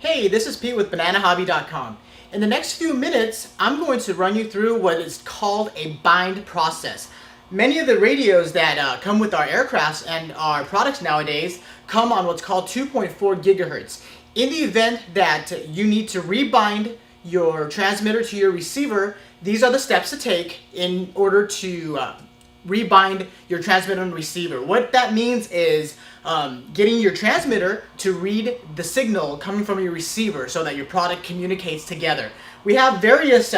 Hey, this is Pete with BananaHobby.com. In the next few minutes, I'm going to run you through what is called a bind process. Many of the radios that come with our aircrafts and our products nowadays come on what's called 2.4 gigahertz. In the event that you need to rebind your transmitter to your receiver, these are the steps to take in order to rebind your transmitter and receiver. What that means is getting your transmitter to read the signal coming from your receiver so that your product communicates together. We have various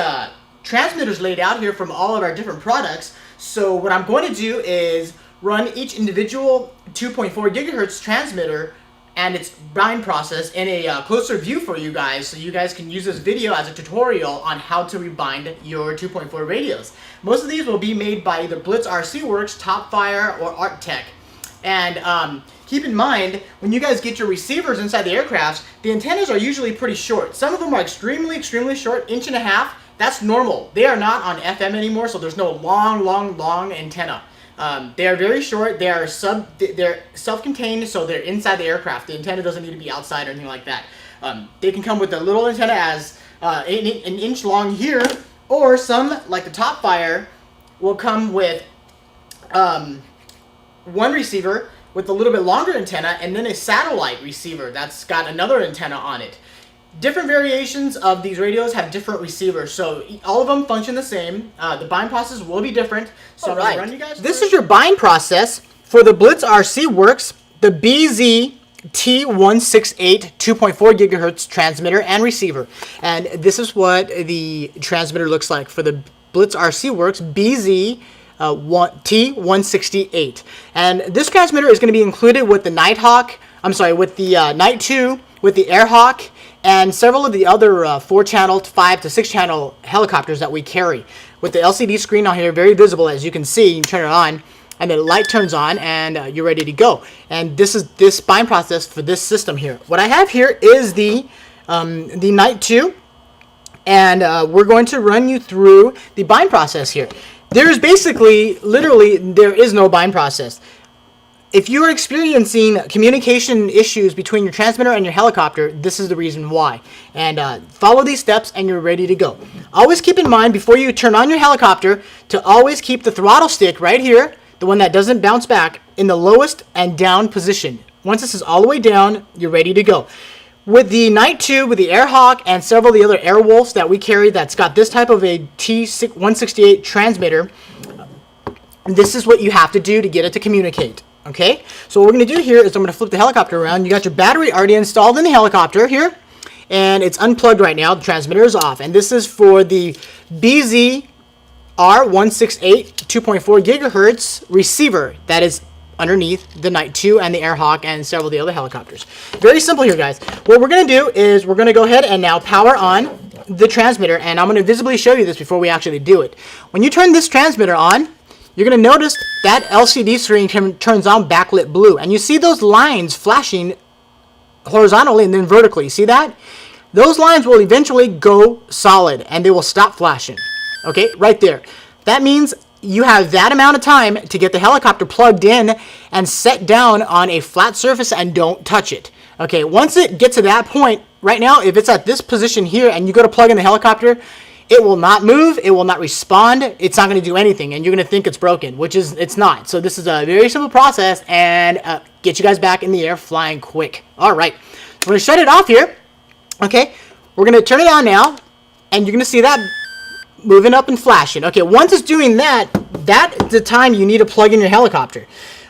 transmitters laid out here from all of our different products. So what I'm going to do is run each individual 2.4 gigahertz transmitter and its bind process in a closer view for you guys, so you guys can use this video as a tutorial on how to rebind your 2.4 radios. Most of these will be made by either Blitz RC Works, Topfire, or Arctech. And keep in mind, when you guys get your receivers inside the aircrafts, the antennas are usually pretty short. Some of them are extremely short, 1.5 inches. That's normal. They are not on FM anymore, so there's no long antenna. They are very short. They're self-contained, so they're inside the aircraft. The antenna doesn't need to be outside or anything like that. They can come with a little antenna as an inch long here, or some, like the Topfire, will come with one receiver with a little bit longer antenna and then a satellite receiver that's got another antenna on it. Different variations of these radios have different receivers, so all of them function the same. The bind process will be different. So Alright, run you guys this is your bind process for the Blitz RC Works, the BZ T168 2.4 gigahertz transmitter and receiver. And this is what the transmitter looks like for the Blitz RC Works BZ T168. And this transmitter is going to be included with the Nighthawk, with the Night 2, with the Airhawk, and several of the other 4-channel, 5 to 6-channel helicopters that we carry. With the LCD screen on here, very visible, as you can see. You turn it on, and the light turns on, and you're ready to go. And this is this bind process for this system here. What I have here is the Night 2, and we're going to run you through the bind process here. There's basically, literally, there is no bind process. If you're experiencing communication issues between your transmitter and your helicopter, this is the reason why. And follow these steps and you're ready to go. Always keep in mind, before you turn on your helicopter, to always keep the throttle stick right here, the one that doesn't bounce back, in the lowest and down position. Once this is all the way down, you're ready to go. With the Night 2, with the Airhawk, and several of the other Airwolves that we carry that's got this type of a T168 transmitter, this is what you have to do to get it to communicate. Okay, so what we're going to do here is I'm going to flip the helicopter around. You got your battery already installed in the helicopter here, and it's unplugged right now. The transmitter is off, and this is for the BZ R168 2.4 gigahertz receiver that is underneath the Night 2 and the Airhawk and several of the other helicopters. Very simple here, guys. What we're going to do is we're going to go ahead and now power on the transmitter, and I'm going to visibly show you this before we actually do it. When you turn this transmitter on, you're going to notice that LCD screen turns on backlit blue. And you see those lines flashing horizontally and then vertically. See that? Those lines will eventually go solid and they will stop flashing. Okay, right there. That means you have that amount of time to get the helicopter plugged in and set down on a flat surface and don't touch it. Okay, once it gets to that point, right now, if it's at this position here and you go to plug in the helicopter, it will not move, it will not respond, it's not going to do anything, and you're going to think it's broken, which is, it's not. So this is a very simple process, and get you guys back in the air flying quick. Alright, so we're going to shut it off here. Okay, we're going to turn it on now, and you're going to see that moving up and flashing. Okay, once it's doing that, that's the time you need to plug in your helicopter.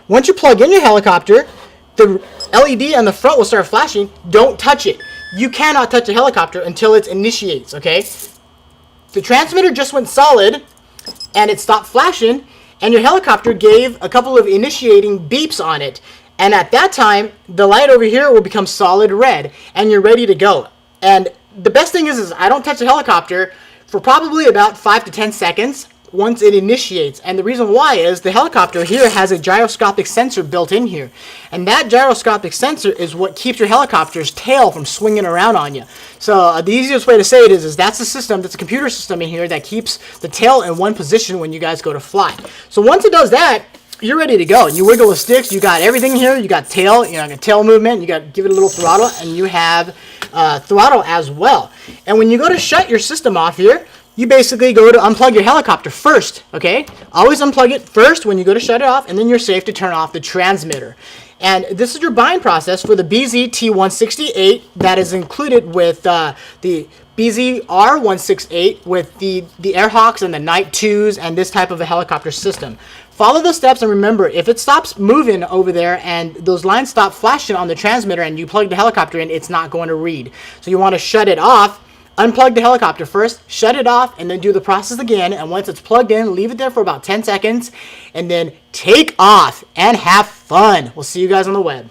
Once you plug in your helicopter, the LED on the front will start flashing. Don't touch it. You cannot touch a helicopter until it initiates, okay? The transmitter just went solid, and it stopped flashing, and your helicopter gave a couple of initiating beeps on it. And at that time, the light over here will become solid red, and you're ready to go. And the best thing is I don't touch the helicopter for probably about 5 to 10 seconds once it initiates. And the reason why is the helicopter here has a gyroscopic sensor built in here. And that gyroscopic sensor is what keeps your helicopter's tail from swinging around on you. So the easiest way to say it is that's the system, that's a computer system in here that keeps the tail in one position when you guys go to fly. So once it does that, you're ready to go. You wiggle the sticks. You got everything here. You got tail. You know, like a tail movement. You got give it a little throttle, and you have throttle as well. And when you go to shut your system off here, you basically go to unplug your helicopter first. Okay, always unplug it first when you go to shut it off, and then you're safe to turn off the transmitter. And this is your bind process for the BZ T168 that is included with the BZ R168 with the Airhawks and the Night 2s and this type of a helicopter system. Follow the steps, and remember, if it stops moving over there and those lines stop flashing on the transmitter and you plug the helicopter in, it's not going to read. So you want to shut it off, unplug the helicopter first, shut it off, and then do the process again. And once it's plugged in, leave it there for about 10 seconds, and then take off and have fun. We'll see you guys on the web.